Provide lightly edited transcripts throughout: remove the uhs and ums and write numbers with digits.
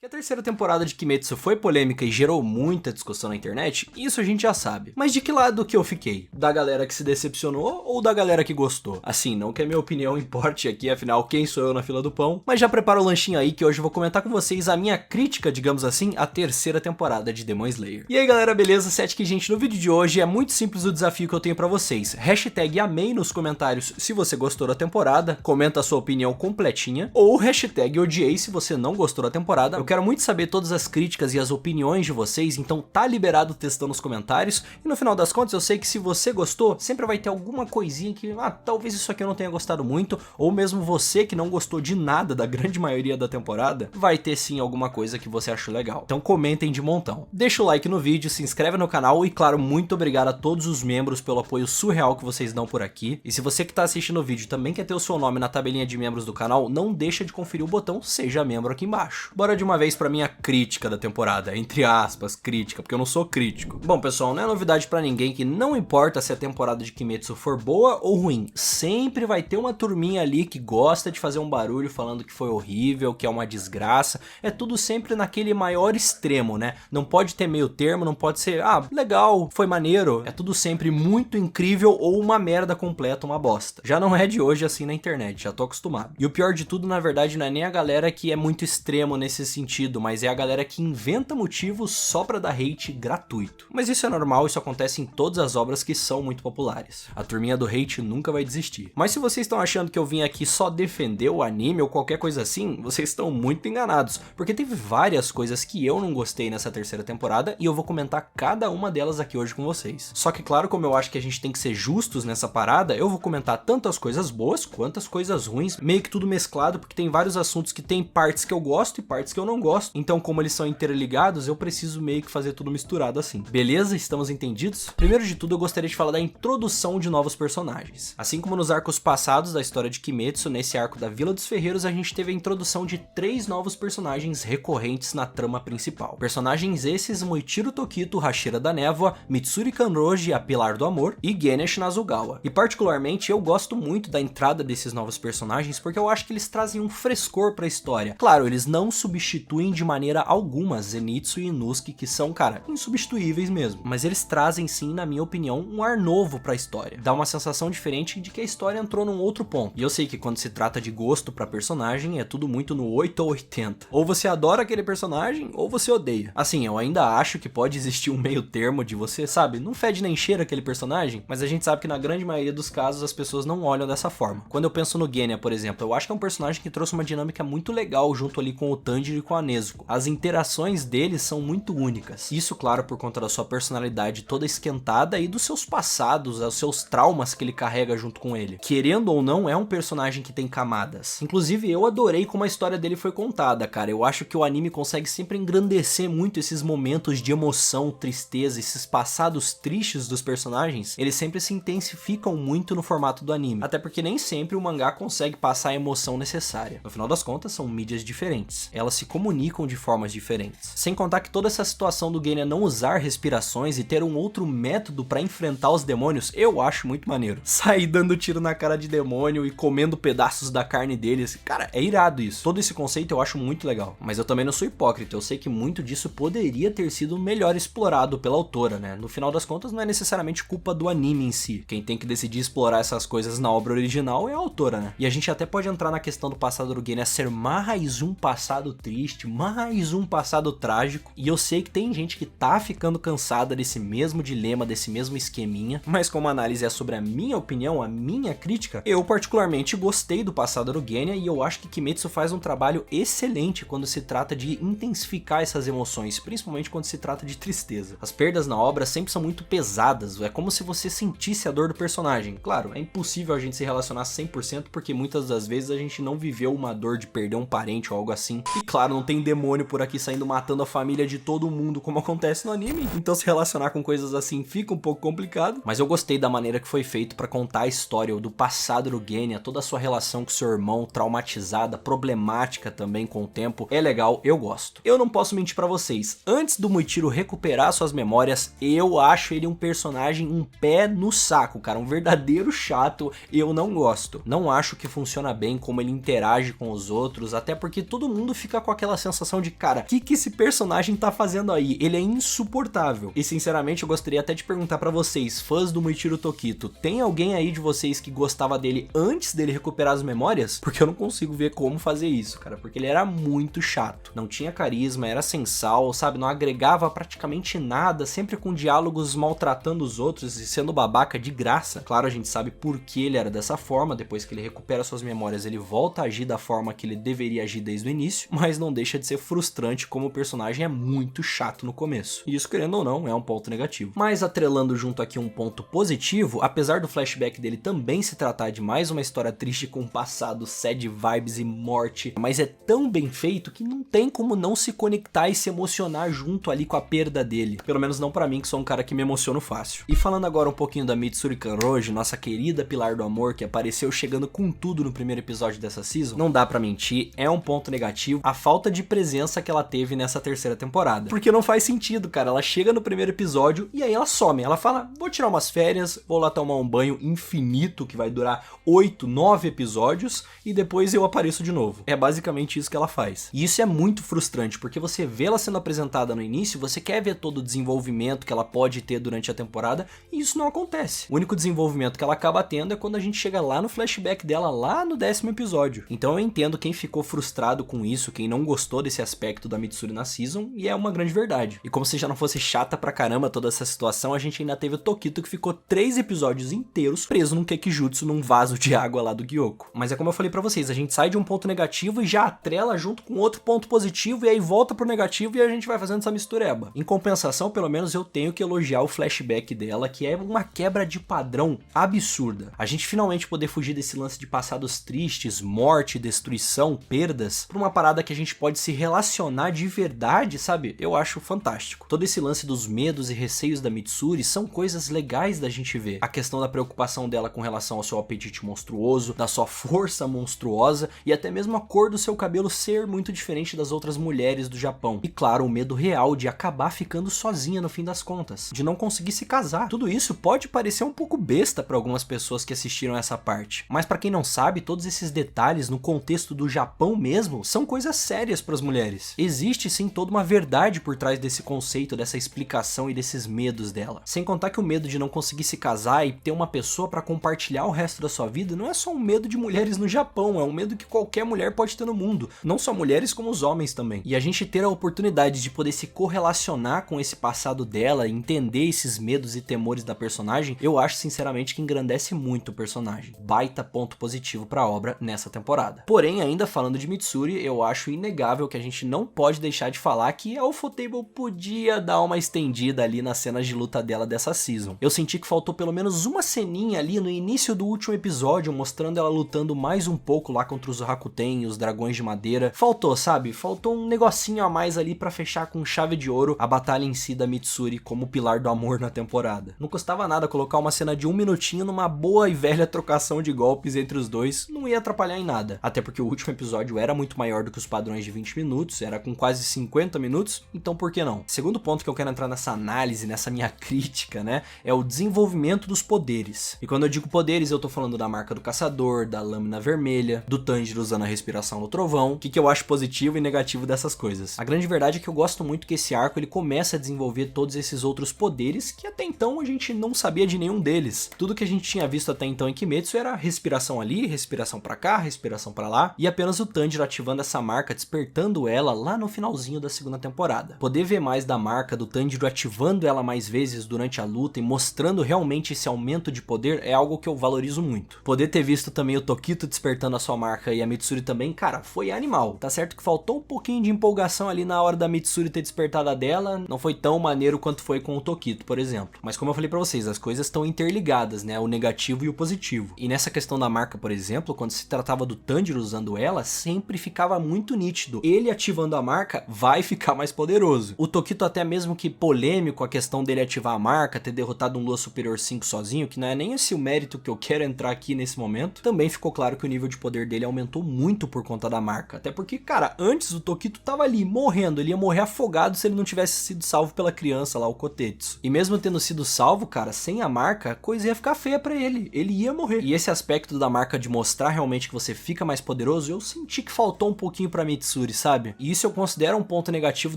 Que a terceira temporada de Kimetsu foi polêmica e gerou muita discussão na internet, isso a gente já sabe. Mas de que lado que eu fiquei? Da galera que se decepcionou ou da galera que gostou? Assim, não que a minha opinião importe aqui, afinal, quem sou eu na fila do pão? Mas já prepara o lanchinho aí que hoje eu vou comentar com vocês a minha crítica, digamos assim, à terceira temporada de Demon Slayer. E aí galera, beleza? Sete gente, no vídeo de hoje é muito simples o desafio que eu tenho pra vocês. Hashtag amei nos comentários se você gostou da temporada, comenta a sua opinião completinha, ou hashtag odiei se você não gostou da temporada. Eu quero muito saber todas as críticas e as opiniões de vocês, então tá liberado o textão nos comentários. E no final das contas eu sei que se você gostou, sempre vai ter alguma coisinha que, talvez isso aqui eu não tenha gostado muito, ou mesmo você que não gostou de nada da grande maioria da temporada, vai ter sim alguma coisa que você achou legal. Então comentem de montão. Deixa o like no vídeo, se inscreve no canal e claro, muito obrigado a todos os membros pelo apoio surreal que vocês dão por aqui. E se você que tá assistindo o vídeo também quer ter o seu nome na tabelinha de membros do canal, não deixa de conferir o botão Seja Membro aqui embaixo. Bora de uma vez pra minha crítica da temporada, entre aspas, crítica, porque eu não sou crítico. Bom pessoal, não é novidade pra ninguém que não importa se a temporada de Kimetsu for boa ou ruim, sempre vai ter uma turminha ali que gosta de fazer um barulho falando que foi horrível, que é uma desgraça, é tudo sempre naquele maior extremo, né? Não pode ter meio termo, não pode ser, legal, foi maneiro, é tudo sempre muito incrível ou uma merda completa, uma bosta. Já não é de hoje assim na internet, já tô acostumado. E o pior de tudo, na verdade, não é nem a galera que é muito extremo nesse sentido, mas é a galera que inventa motivos só pra dar hate gratuito. Mas isso é normal, isso acontece em todas as obras que são muito populares. A turminha do hate nunca vai desistir. Mas se vocês estão achando que eu vim aqui só defender o anime ou qualquer coisa assim, vocês estão muito enganados, porque teve várias coisas que eu não gostei nessa terceira temporada e eu vou comentar cada uma delas aqui hoje com vocês. Só que claro, como eu acho que a gente tem que ser justos nessa parada, eu vou comentar tanto as coisas boas quanto as coisas ruins, meio que tudo mesclado, porque tem vários assuntos que tem partes que eu gosto e partes que eu não gosto. Então, como eles são interligados, eu preciso meio que fazer tudo misturado assim. Beleza? Estamos entendidos? Primeiro de tudo, eu gostaria de falar da introdução de novos personagens. Assim como nos arcos passados da história de Kimetsu, nesse arco da Vila dos Ferreiros, a gente teve a introdução de 3 novos personagens recorrentes na trama principal. Personagens esses: Moichiro Tokito, Hashira da Névoa, Mitsuri Kanroji, a Pilar do Amor, e Ganesh Nazugawa. E particularmente, eu gosto muito da entrada desses novos personagens, porque eu acho que eles trazem um frescor pra história. Claro, eles não substituem de maneira alguma Zenitsu e Inosuke, que são, cara, insubstituíveis mesmo. Mas eles trazem sim, na minha opinião, um ar novo pra história. Dá uma sensação diferente de que a história entrou num outro ponto. E eu sei que quando se trata de gosto pra personagem, é tudo muito no 8 ou 80. Ou você adora aquele personagem, ou você odeia. Assim, eu ainda acho que pode existir um meio termo de você, sabe, não fede nem cheira aquele personagem, mas a gente sabe que na grande maioria dos casos as pessoas não olham dessa forma. Quando eu penso no Genya, por exemplo, eu acho que é um personagem que trouxe uma dinâmica muito legal junto ali com o Tanjiro e com a Nezuko. As interações deles são muito únicas. Isso, claro, por conta da sua personalidade toda esquentada e dos seus passados, os seus traumas que ele carrega junto com ele. Querendo ou não, é um personagem que tem camadas. Inclusive, eu adorei como a história dele foi contada, cara. Eu acho que o anime consegue sempre engrandecer muito esses momentos de emoção, tristeza, esses passados tristes dos personagens. Eles sempre se intensificam muito no formato do anime. Até porque nem sempre o mangá consegue passar a emoção necessária. No final das contas, são mídias diferentes. Elas se comunicam de formas diferentes. Sem contar que toda essa situação do Genya não usar respirações e ter um outro método pra enfrentar os demônios, eu acho muito maneiro. Sair dando tiro na cara de demônio e comendo pedaços da carne deles, cara, é irado isso. Todo esse conceito eu acho muito legal. Mas eu também não sou hipócrita, eu sei que muito disso poderia ter sido melhor explorado pela autora, né? No final das contas, não é necessariamente culpa do anime em si. Quem tem que decidir explorar essas coisas na obra original é a autora, né? E a gente até pode entrar na questão do passado do Genya ser mais um passado triste, mais um passado trágico, e eu sei que tem gente que tá ficando cansada desse mesmo dilema, desse mesmo esqueminha, mas como a análise é sobre a minha opinião, a minha crítica, eu particularmente gostei do passado do Genya e eu acho que Kimetsu faz um trabalho excelente quando se trata de intensificar essas emoções, principalmente quando se trata de tristeza. As perdas na obra sempre são muito pesadas, é como se você sentisse a dor do personagem. Claro, é impossível a gente se relacionar 100% porque muitas das vezes a gente não viveu uma dor de perder um parente ou algo assim. E claro, não tem demônio por aqui saindo matando a família de todo mundo como acontece no anime, então se relacionar com coisas assim fica um pouco complicado. Mas eu gostei da maneira que foi feito pra contar a história do passado do Genya, toda a sua relação com seu irmão, traumatizada, problemática também com o tempo. É legal, eu gosto. Eu não posso mentir pra vocês, antes do Moichiro recuperar suas memórias, eu acho ele um personagem um pé no saco, cara, um verdadeiro chato. Eu não gosto, não acho que funciona bem como ele interage com os outros, até porque todo mundo fica com aquela aquela sensação de, cara, o que esse personagem tá fazendo aí? Ele é insuportável. E sinceramente eu gostaria até de perguntar pra vocês, fãs do Muichiro Tokito, tem alguém aí de vocês que gostava dele antes dele recuperar as memórias? Porque eu não consigo ver como fazer isso, cara, porque ele era muito chato. Não tinha carisma, era sem sal, sabe? Não agregava praticamente nada, sempre com diálogos maltratando os outros e sendo babaca de graça. Claro, a gente sabe por que ele era dessa forma, depois que ele recupera suas memórias, ele volta a agir da forma que ele deveria agir desde o início, mas não deixa de ser frustrante como o personagem é muito chato no começo. E isso, querendo ou não, é um ponto negativo. Mas atrelando junto aqui um ponto positivo, apesar do flashback dele também se tratar de mais uma história triste com passado, sad vibes e morte, mas é tão bem feito que não tem como não se conectar e se emocionar junto ali com a perda dele. Pelo menos não pra mim, que sou um cara que me emociono fácil. E falando agora um pouquinho da Mitsuri Kanroji, nossa querida pilar do amor, que apareceu chegando com tudo no primeiro episódio dessa season, não dá pra mentir, é um ponto negativo a falta de presença que ela teve nessa terceira temporada. Porque não faz sentido, cara. Ela chega no primeiro episódio e aí ela some. Ela fala, vou tirar umas férias, vou lá tomar um banho infinito que vai durar 8, 9 episódios e depois eu apareço de novo. É basicamente isso que ela faz. E isso é muito frustrante, porque você vê ela sendo apresentada no início, você quer ver todo o desenvolvimento que ela pode ter durante a temporada e isso não acontece. O único desenvolvimento que ela acaba tendo é quando a gente chega lá no flashback dela, lá no 10º episódio. Então eu entendo quem ficou frustrado com isso, quem não gostou desse aspecto da Mitsuri na season, e é uma grande verdade. E como se já não fosse chata pra caramba toda essa situação, a gente ainda teve o Tokito que ficou 3 episódios inteiros preso num Kekijutsu, num vaso de água lá do Gyoko. Mas é como eu falei pra vocês, a gente sai de um ponto negativo e já atrela junto com outro ponto positivo e aí volta pro negativo e a gente vai fazendo essa mistureba. Em compensação, pelo menos eu tenho que elogiar o flashback dela, que é uma quebra de padrão absurda. A gente finalmente poder fugir desse lance de passados tristes, morte, destruição, perdas, pra uma parada que a gente pode se relacionar de verdade, sabe? Eu acho fantástico. Todo esse lance dos medos e receios da Mitsuri são coisas legais da gente ver. A questão da preocupação dela com relação ao seu apetite monstruoso, da sua força monstruosa e até mesmo a cor do seu cabelo ser muito diferente das outras mulheres do Japão. E claro, o medo real de acabar ficando sozinha no fim das contas, de não conseguir se casar. Tudo isso pode parecer um pouco besta para algumas pessoas que assistiram essa parte, mas para quem não sabe, todos esses detalhes no contexto do Japão mesmo são coisas sérias para as mulheres. Existe sim toda uma verdade por trás desse conceito, dessa explicação e desses medos dela. Sem contar que o medo de não conseguir se casar e ter uma pessoa para compartilhar o resto da sua vida não é só um medo de mulheres no Japão, é um medo que qualquer mulher pode ter no mundo. Não só mulheres, como os homens também. E a gente ter a oportunidade de poder se correlacionar com esse passado dela, entender esses medos e temores da personagem, eu acho sinceramente que engrandece muito o personagem. Baita ponto positivo pra obra nessa temporada. Porém, ainda falando de Mitsuri, eu acho inegável que a gente não pode deixar de falar que a Ufotable podia dar uma estendida ali nas cenas de luta dela dessa season. Eu senti que faltou pelo menos uma ceninha ali no início do último episódio, mostrando ela lutando mais um pouco lá contra os Rakuten e os dragões de madeira. Faltou, sabe? Faltou um negocinho a mais ali pra fechar com chave de ouro a batalha em si da Mitsuri como pilar do amor na temporada. Não custava nada colocar uma cena de 1 minutinho numa boa e velha trocação de golpes entre os dois, não ia atrapalhar em nada. Até porque o último episódio era muito maior do que os padrões de 20 minutos, era com quase 50 minutos, então por que não? Segundo ponto que eu quero entrar nessa análise, nessa minha crítica, né, é o desenvolvimento dos poderes. E quando eu digo poderes, eu tô falando da marca do caçador, da lâmina vermelha, do Tanjiro usando a respiração no trovão. O que eu acho positivo e negativo dessas coisas? A grande verdade é que eu gosto muito que esse arco ele começa a desenvolver todos esses outros poderes que até então a gente não sabia de nenhum deles. Tudo que a gente tinha visto até então em Kimetsu era respiração ali, respiração pra cá, respiração pra lá, e apenas o Tanjiro ativando essa marca, despertando ela lá no finalzinho da segunda temporada. Poder ver mais da marca do Tanjiro ativando ela mais vezes durante a luta e mostrando realmente esse aumento de poder é algo que eu valorizo muito. Poder ter visto também o Tokito despertando a sua marca e a Mitsuri também, cara, foi animal. Tá certo que faltou um pouquinho de empolgação ali na hora da Mitsuri ter despertado a dela, não foi tão maneiro quanto foi com o Tokito, por exemplo. Mas como eu falei pra vocês, as coisas estão interligadas, né, o negativo e o positivo. E nessa questão da marca, por exemplo, quando se tratava do Tanjiro usando ela, sempre ficava muito nítido. Ele ativando a marca vai ficar mais poderoso. O Tokito até mesmo que polêmico a questão dele ativar a marca, ter derrotado um Lua Superior 5 sozinho, que não é nem esse o mérito que eu quero entrar aqui nesse momento, também ficou claro que o nível de poder dele aumentou muito por conta da marca. Até porque, cara, antes o Tokito tava ali morrendo, ele ia morrer afogado se ele não tivesse sido salvo pela criança lá, o Kotetsu. E mesmo tendo sido salvo, cara, sem a marca, a coisa ia ficar feia pra ele ia morrer. E esse aspecto da marca de mostrar realmente que você fica mais poderoso, eu senti que faltou um pouquinho pra Mitsuri Mitsuri, sabe? E isso eu considero um ponto negativo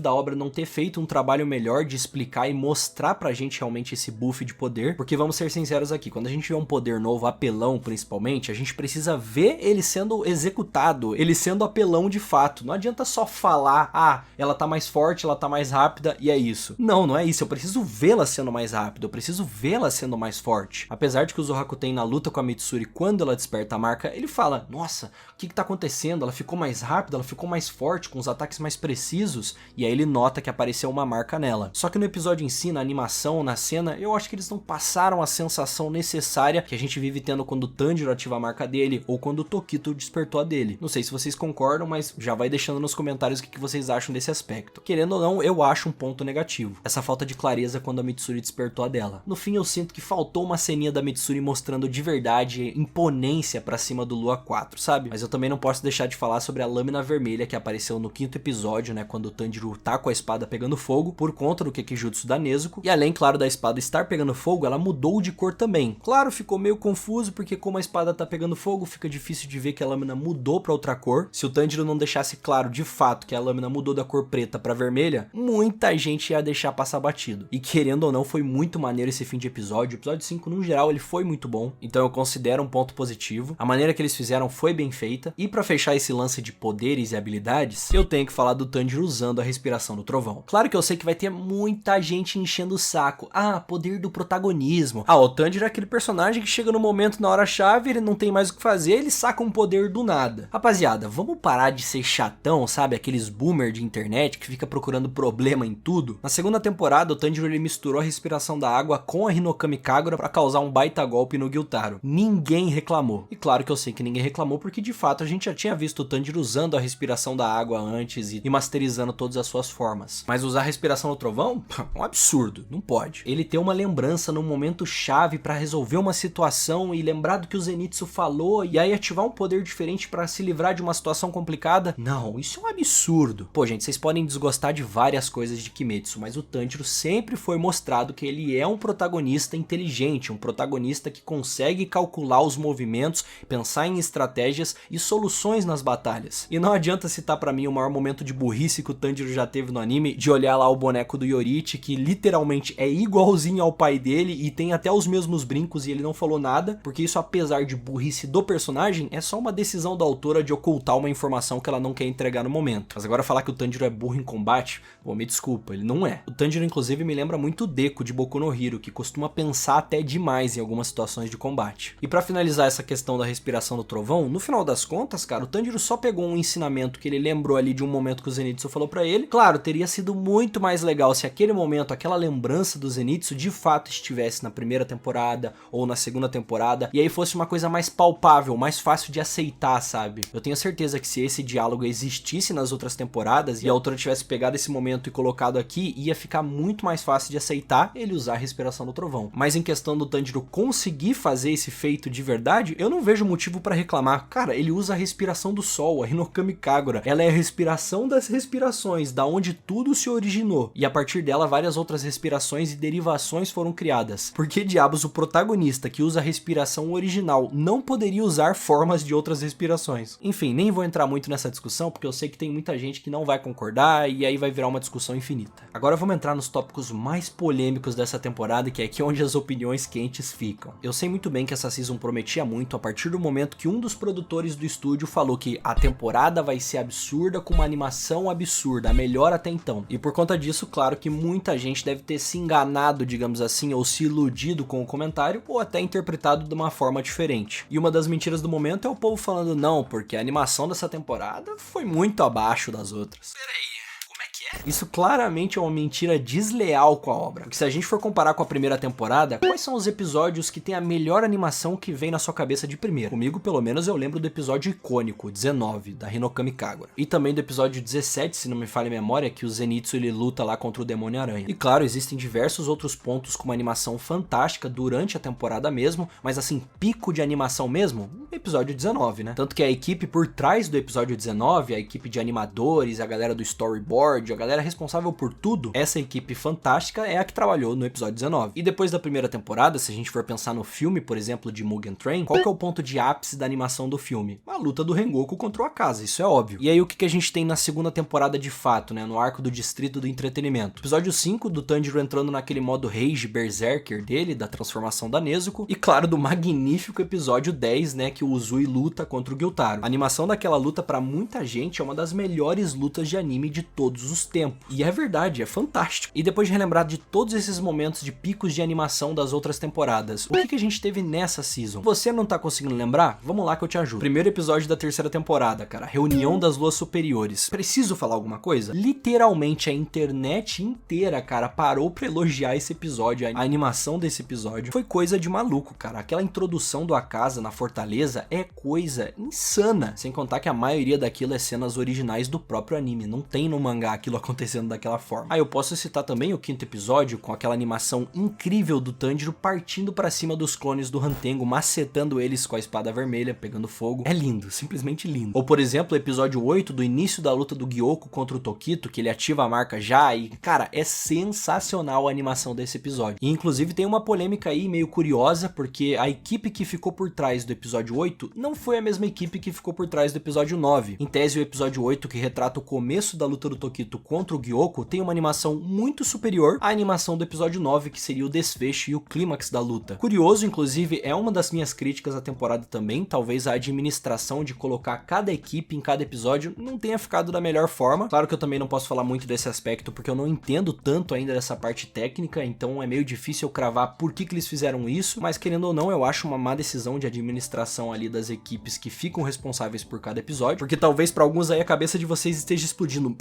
da obra não ter feito um trabalho melhor de explicar e mostrar pra gente realmente esse buff de poder, porque vamos ser sinceros aqui, quando a gente vê um poder novo, apelão principalmente, a gente precisa ver ele sendo executado, ele sendo apelão de fato. Não adianta só falar, ah, ela tá mais forte, ela tá mais rápida e é isso. Não, não é isso, eu preciso vê-la sendo mais rápida, eu preciso vê-la sendo mais forte. Apesar de que o Zohakuten na luta com a Mitsuri, quando ela desperta a marca, ele fala, nossa, o que tá acontecendo? Ela ficou mais rápida, ela ficou mais forte, com os ataques mais precisos, e aí ele nota que apareceu uma marca nela. Só que no episódio em si, na animação, na cena, eu acho que eles não passaram a sensação necessária que a gente vive tendo quando o Tanjiro ativa a marca dele, ou quando o Tokito despertou a dele. Não sei se vocês concordam, mas já vai deixando nos comentários o que vocês acham desse aspecto. Querendo ou não, eu acho um ponto negativo. Essa falta de clareza quando a Mitsuri despertou a dela. No fim, eu sinto que faltou uma ceninha da Mitsuri mostrando de verdade imponência pra cima do Lua 4, sabe? Mas eu também não posso deixar de falar sobre a lâmina vermelha que apareceu no 5º episódio, né? Quando o Tanjiro tá com a espada pegando fogo, por conta do Kekijutsu da Nezuko. E além, claro, da espada estar pegando fogo, ela mudou de cor também. Claro, ficou meio confuso, porque como a espada tá pegando fogo, fica difícil de ver que a lâmina mudou pra outra cor. Se o Tanjiro não deixasse claro de fato que a lâmina mudou da cor preta pra vermelha, muita gente ia deixar passar batido. E querendo ou não, foi muito maneiro esse fim de episódio. O episódio 5, no geral, ele foi muito bom. Então eu considero um ponto positivo. A maneira que eles fizeram foi bem feita. E pra fechar esse lance de poderes e habilidades, eu tenho que falar do Tanjiro usando a respiração do trovão. Claro que eu sei que vai ter muita gente enchendo o saco. Ah, poder do protagonismo. Ah, o Tanjiro é aquele personagem que chega no momento, na hora-chave, ele não tem mais o que fazer, ele saca um poder do nada. Rapaziada, vamos parar de ser chatão, sabe? Aqueles boomer de internet que fica procurando problema em tudo. Na segunda temporada, o Tanjiro ele misturou a respiração da água com a Hinokami Kagura pra causar um baita golpe no Gyutaro. Ninguém reclamou. E claro que eu sei que ninguém reclamou porque de fato a gente já tinha visto o Tanjiro usando a respiração da água antes e masterizando todas as suas formas. Mas usar a respiração do trovão? É um absurdo, não pode. Ele ter uma lembrança num momento chave pra resolver uma situação e lembrar do que o Zenitsu falou e aí ativar um poder diferente pra se livrar de uma situação complicada? Não, isso é um absurdo. Pô, gente, vocês podem desgostar de várias coisas de Kimetsu, mas o Tanjiro sempre foi mostrado que ele é um protagonista inteligente, um protagonista que consegue calcular os movimentos, pensar em estratégias e soluções nas batalhas. E não adianta citar pra mim o maior momento de burrice que o Tanjiro já teve no anime, de olhar lá o boneco do Yorichi, que literalmente é igualzinho ao pai dele e tem até os mesmos brincos e ele não falou nada, porque isso, apesar de burrice do personagem, é só uma decisão da autora de ocultar uma informação que ela não quer entregar no momento. Mas agora falar que o Tanjiro é burro em combate, pô, me desculpa, ele não é. O Tanjiro inclusive me lembra muito o Deku de Boku no Hero, que costuma pensar até demais em algumas situações de combate. E pra finalizar essa questão da respiração do trovão, no final das contas, cara, o Tanjiro só pegou um ensinamento que ele lembrou ali de um momento que o Zenitsu falou pra ele. Claro, teria sido muito mais legal se aquele momento, aquela lembrança do Zenitsu de fato estivesse na primeira temporada ou na segunda temporada, e aí fosse uma coisa mais palpável, mais fácil de aceitar, sabe? Eu tenho certeza que se esse diálogo existisse nas outras temporadas e a autora tivesse pegado esse momento e colocado aqui, ia ficar muito mais fácil de aceitar ele usar a respiração do trovão. Mas em questão do Tanjiro conseguir fazer esse feito de verdade, eu não vejo motivo pra reclamar. Cara, ele usa a respiração do sol, a Hinokami Kagura. Ela é a respiração das respirações, da onde tudo se originou. E a partir dela, várias outras respirações e derivações foram criadas. Por que diabos o protagonista que usa a respiração original não poderia usar formas de outras respirações? Enfim, nem vou entrar muito nessa discussão, porque eu sei que tem muita gente que não vai concordar e aí vai virar uma discussão infinita. Agora vamos entrar nos tópicos mais polêmicos dessa temporada, que é aqui onde as opiniões quentes ficam. Eu sei muito bem que essa season prometia muito a partir do momento que um dos produtores do estúdio falou que a temporada vai ser absurda, com uma animação absurda, a melhor até então. E por conta disso, claro que muita gente deve ter se enganado, digamos assim, ou se iludido com o comentário, ou até interpretado de uma forma diferente. E uma das mentiras do momento é o povo falando não, porque a animação dessa temporada foi muito abaixo das outras. Peraí. Isso claramente é uma mentira desleal com a obra. Porque se a gente for comparar com a primeira temporada, quais são os episódios que tem a melhor animação que vem na sua cabeça de primeiro? Comigo, pelo menos, eu lembro do episódio icônico, 19, da Hinokami Kagura. E também do episódio 17, se não me falha a memória, que o Zenitsu ele luta lá contra o Demônio Aranha. E claro, existem diversos outros pontos com uma animação fantástica durante a temporada mesmo, mas assim, pico de animação mesmo? episódio 19, né? Tanto que a equipe por trás do episódio 19, a equipe de animadores, a galera do storyboard, a galera responsável por tudo, essa equipe fantástica é a que trabalhou no episódio 19. E depois da primeira temporada, se a gente for pensar no filme, por exemplo, de Mugen Train, qual que é o ponto de ápice da animação do filme? A luta do Rengoku contra o Akaza, isso é óbvio. E aí o que a gente tem na segunda temporada de fato, né? No arco do Distrito do Entretenimento. Episódio 5, do Tanjiro entrando naquele modo Rage Berserker dele, da transformação da Nezuko. E claro, do magnífico episódio 10, né? Que o Uzui luta contra o Gyutaro. A animação daquela luta, pra muita gente, é uma das melhores lutas de anime de todos os tempos. E é verdade, é fantástico. E depois de relembrar de todos esses momentos de picos de animação das outras temporadas, o que a gente teve nessa season? Você não tá conseguindo lembrar? Vamos lá que eu te ajudo. Primeiro episódio da terceira temporada, cara. Reunião das Luas Superiores. Preciso falar alguma coisa? Literalmente a internet inteira, cara, parou pra elogiar esse episódio. A animação desse episódio foi coisa de maluco, cara. Aquela introdução do Akaza na fortaleza é coisa insana. Sem contar que a maioria daquilo é cenas originais do próprio anime. Não tem no mangá aquilo acontecendo daquela forma. Ah, eu posso citar também o quinto episódio com aquela animação incrível do Tanjiro partindo pra cima dos clones do Hantengo, macetando eles com a espada vermelha, pegando fogo. É lindo, simplesmente lindo. Ou por exemplo, o episódio 8 do início da luta do Gyoko contra o Tokito, que ele ativa a marca já e, cara, é sensacional a animação desse episódio. E inclusive tem uma polêmica aí meio curiosa, porque a equipe que ficou por trás do episódio 8 não foi a mesma equipe que ficou por trás do episódio 9. Em tese, o episódio 8, que retrata o começo da luta do Tokito contra o Gyoko, tem uma animação muito superior à animação do episódio 9, que seria o desfecho e o clímax da luta. Curioso, inclusive, é uma das minhas críticas à temporada também, talvez a administração de colocar cada equipe em cada episódio não tenha ficado da melhor forma. Claro que eu também não posso falar muito desse aspecto, porque eu não entendo tanto ainda dessa parte técnica, então é meio difícil eu cravar por que eles fizeram isso, mas querendo ou não, eu acho uma má decisão de administração ali das equipes que ficam responsáveis por cada episódio, porque talvez para alguns aí a cabeça de vocês esteja explodindo.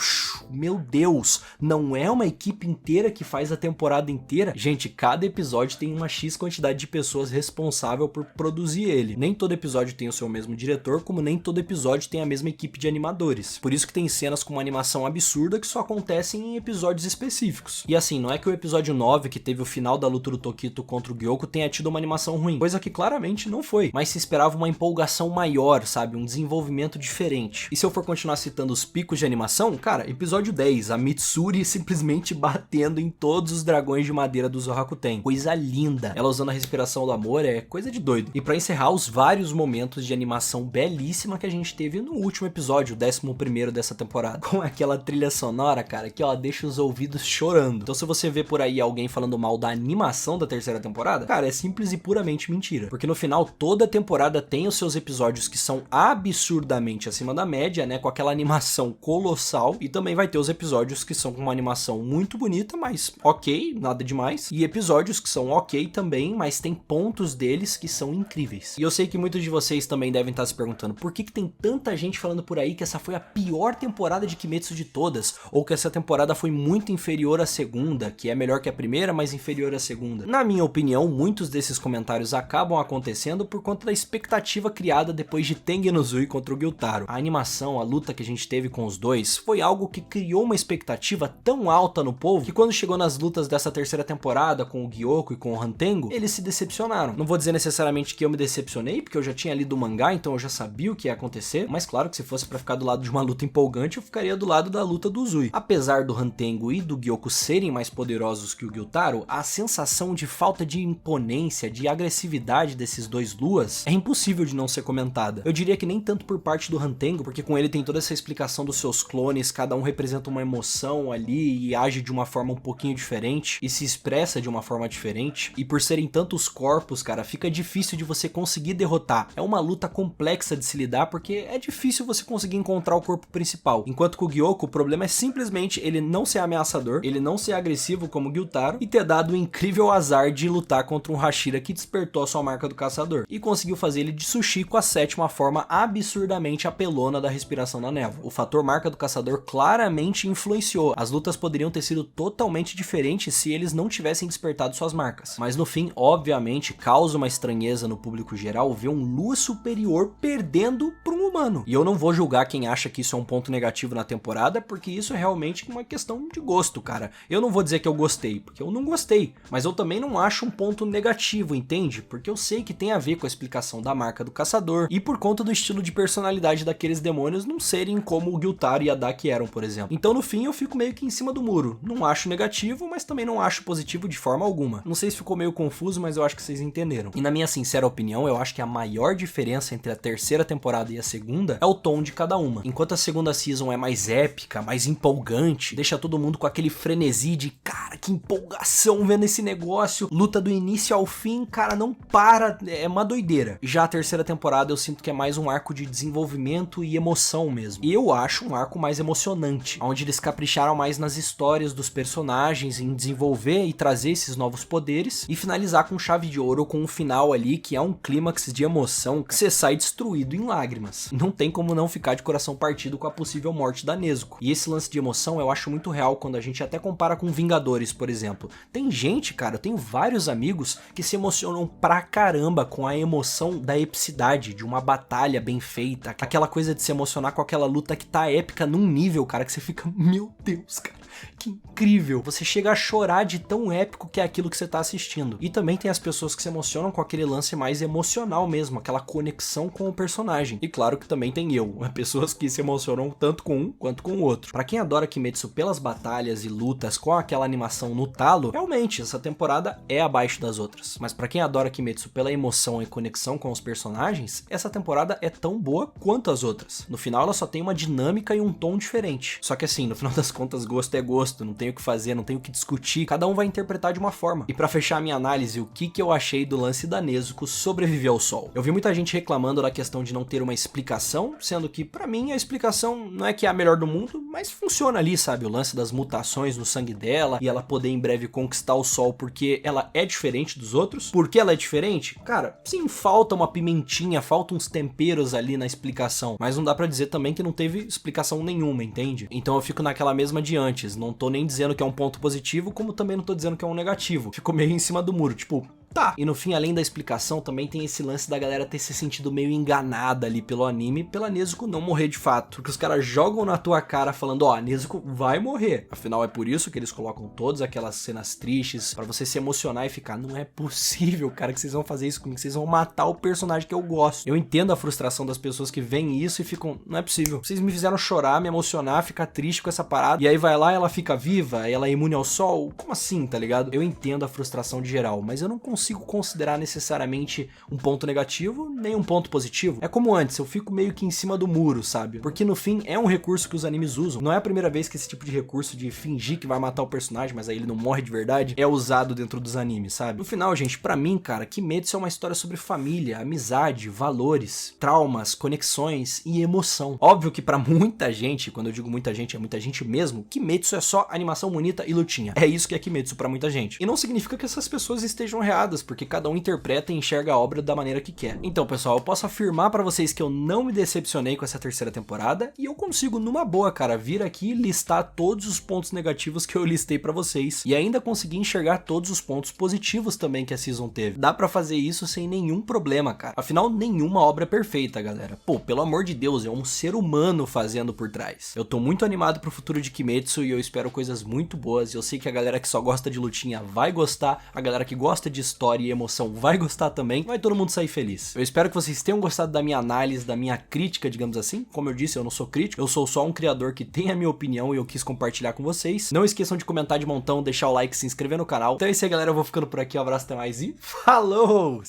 Meu Deus, não é uma equipe inteira que faz a temporada inteira? Gente, cada episódio tem uma X quantidade de pessoas responsável por produzir ele. Nem todo episódio tem o seu mesmo diretor, como nem todo episódio tem a mesma equipe de animadores. Por isso que tem cenas com uma animação absurda que só acontecem em episódios específicos. E assim, não é que o episódio 9, que teve o final da luta do Tokito contra o Gyoko, tenha tido uma animação ruim, coisa que claramente não foi, mas se esperava uma empolgação maior, sabe? Um desenvolvimento diferente. E se eu for continuar citando os picos de animação, cara, episódio 10, a Mitsuri simplesmente batendo em todos os dragões de madeira do Zorakuten. Coisa linda. Ela usando a respiração do amor é coisa de doido. E pra encerrar, os vários momentos de animação belíssima que a gente teve no último episódio, o 11º dessa temporada. Com aquela trilha sonora, cara, que ó, deixa os ouvidos chorando. Então se você vê por aí alguém falando mal da animação da terceira temporada, cara, é simples e puramente mentira. Porque no final, toda temporada tem os seus episódios que são absurdamente acima da média, né? Com aquela animação colossal. E também vai ter os episódios que são com uma animação muito bonita, mas ok, nada demais. E episódios que são ok também, mas tem pontos deles que são incríveis. E eu sei que muitos de vocês também devem estar se perguntando por que tem tanta gente falando por aí que essa foi a pior temporada de Kimetsu de todas, ou que essa temporada foi muito inferior à segunda, que é melhor que a primeira, mas inferior à segunda. Na minha opinião, muitos desses comentários acabam acontecendo por conta da expectativa criada depois de Tengen Uzui contra o Gyutaro. A animação, a luta que a gente teve com os dois, foi algo que criou uma expectativa tão alta no povo, que quando chegou nas lutas dessa terceira temporada com o Gyoko e com o Hantengo, eles se decepcionaram. Não vou dizer necessariamente que eu me decepcionei, porque eu já tinha lido o mangá, então eu já sabia o que ia acontecer, mas claro que se fosse pra ficar do lado de uma luta empolgante, eu ficaria do lado da luta do Uzui. Apesar do Hantengo e do Gyoko serem mais poderosos que o Gyutaro, a sensação de falta de imponência, de agressividade desses dois luas é impossível de não ser comentada. Eu diria que nem tanto por parte do Hantengo, porque com ele tem toda essa explicação dos seus clones, cada um representa uma emoção ali e age de uma forma um pouquinho diferente e se expressa de uma forma diferente, e por serem tantos corpos, cara, fica difícil de você conseguir derrotar. É uma luta complexa de se lidar, porque é difícil você conseguir encontrar o corpo principal. Enquanto que o Gyoko, o problema é simplesmente ele não ser ameaçador, ele não ser agressivo como o Gyutaro, e ter dado o incrível azar de lutar contra um Hashira que despertou a sua marca do caçador, e conseguiu fazer ele de sushi com a sétima forma absurdamente apelona da respiração na névoa. O fator marca do caçador claramente influenciou. As lutas poderiam ter sido totalmente diferentes se eles não tivessem despertado suas marcas. Mas no fim, obviamente, causa uma estranheza no público geral ver um Lua superior perdendo para um humano. E eu não vou julgar quem acha que isso é um ponto negativo na temporada, porque isso é realmente uma questão de gosto, cara. Eu não vou dizer que eu gostei, porque eu não gostei, mas eu também não acho um ponto negativo, entende? Porque eu sei que tem a ver com a explicação da marca marca do caçador, e por conta do estilo de personalidade daqueles demônios não serem como o Gyutaro e a Daki eram, por exemplo. Então no fim eu fico meio que em cima do muro. Não acho negativo, mas também não acho positivo de forma alguma. Não sei se ficou meio confuso, mas eu acho que vocês entenderam. E na minha sincera opinião, eu acho que a maior diferença entre a terceira temporada e a segunda é o tom de cada uma. Enquanto a segunda season é mais épica, mais empolgante, deixa todo mundo com aquele frenesi de cara, que empolgação vendo esse negócio, luta do início ao fim, cara, não para, é uma doideira. Já a terceira temporada eu sinto que é mais um arco de desenvolvimento e emoção mesmo. E eu acho um arco mais emocionante, onde eles capricharam mais nas histórias dos personagens, em desenvolver e trazer esses novos poderes, e finalizar com chave de ouro, com um final ali que é um clímax de emoção, que você sai destruído em lágrimas. Não tem como não ficar de coração partido com a possível morte da Nezuko. E esse lance de emoção eu acho muito real quando a gente até compara com Vingadores, por exemplo. Tem gente, cara, eu tenho vários amigos que se emocionam pra caramba com a emoção da epicidade, de uma batalha bem feita, aquela coisa de se emocionar com aquela luta que tá épica num nível, cara, que você fica, meu Deus, cara, que incrível. Você chega a chorar de tão épico que é aquilo que você tá assistindo. E também tem as pessoas que se emocionam com aquele lance mais emocional mesmo, aquela conexão com o personagem. E claro que também tem eu, pessoas que se emocionam tanto com um quanto com o outro. Pra quem adora Kimetsu pelas batalhas e lutas com aquela animação no talo, realmente essa temporada é abaixo das outras. Mas pra quem adora Kimetsu pela emoção e conexão com os personagens, essa temporada é tão boa quanto as outras. No final ela só tem uma dinâmica e um tom diferente. Só que assim, no final das contas, gosto é gosto, não tem o que fazer, não tem o que discutir, cada um vai interpretar de uma forma. E pra fechar a minha análise, o que eu achei do lance da Nezuko sobreviver ao sol? Eu vi muita gente reclamando da questão de não ter uma explicação, sendo que pra mim a explicação não é que é a melhor do mundo, mas funciona ali, sabe? O lance das mutações no sangue dela e ela poder em breve conquistar o sol porque ela é diferente dos outros. Por que ela é diferente? Cara, sim, falta uma pimentinha, falta uns temperos ali na explicação, mas não dá pra dizer também que não teve explicação nenhuma, entende? Então eu fico naquela mesma de antes, não tô nem dizendo que é um ponto positivo, como também não tô dizendo que é um negativo. Ficou meio em cima do muro, tipo, tá. E no fim, além da explicação, também tem esse lance da galera ter se sentido meio enganada ali pelo anime, pela Nezuko não morrer de fato. Porque os caras jogam na tua cara falando, ó, a Nezuko vai morrer. Afinal, é por isso que eles colocam todas aquelas cenas tristes, pra você se emocionar e ficar, não é possível, cara, que vocês vão fazer isso comigo, que vocês vão matar o personagem que eu gosto. Eu entendo a frustração das pessoas que veem isso e ficam, não é possível. Vocês me fizeram chorar, me emocionar, ficar triste com essa parada, e aí vai lá, ela fica viva, ela é imune ao sol? Como assim, tá ligado? Eu entendo a frustração de geral, mas eu não consigo considerar necessariamente um ponto negativo, nem um ponto positivo. É como antes, eu fico meio que em cima do muro, sabe? Porque no fim é um recurso que os animes usam. Não é a primeira vez que esse tipo de recurso de fingir que vai matar o personagem, mas aí ele não morre de verdade, é usado dentro dos animes, sabe? No final, gente, pra mim, cara, Kimetsu é uma história sobre família, amizade, valores, traumas, conexões e emoção. Óbvio que pra muita gente, quando eu digo muita gente, é muita gente mesmo, Kimetsu é só animação bonita e lutinha. É isso que é Kimetsu pra muita gente. E não significa que essas pessoas estejam erradas, porque cada um interpreta e enxerga a obra da maneira que quer. Então, pessoal, eu posso afirmar pra vocês que eu não me decepcionei com essa terceira temporada, e eu consigo, numa boa, cara, vir aqui e listar todos os pontos negativos que eu listei pra vocês, e ainda conseguir enxergar todos os pontos positivos também que a season teve. Dá pra fazer isso sem nenhum problema, cara. Afinal, nenhuma obra é perfeita, galera. Pô, pelo amor de Deus, é um ser humano fazendo por trás. Eu tô muito animado pro futuro de Kimetsu e eu espero coisas muito boas, e eu sei que a galera que só gosta de lutinha vai gostar, a galera que gosta de história e emoção vai gostar também, vai todo mundo sair feliz. Eu espero que vocês tenham gostado da minha análise, da minha crítica, digamos assim. Como eu disse, eu não sou crítico, eu sou só um criador que tem a minha opinião e eu quis compartilhar com vocês. Não esqueçam de comentar de montão, deixar o like, se inscrever no canal. Então é isso aí, galera, eu vou ficando por aqui, um abraço, até mais e falou!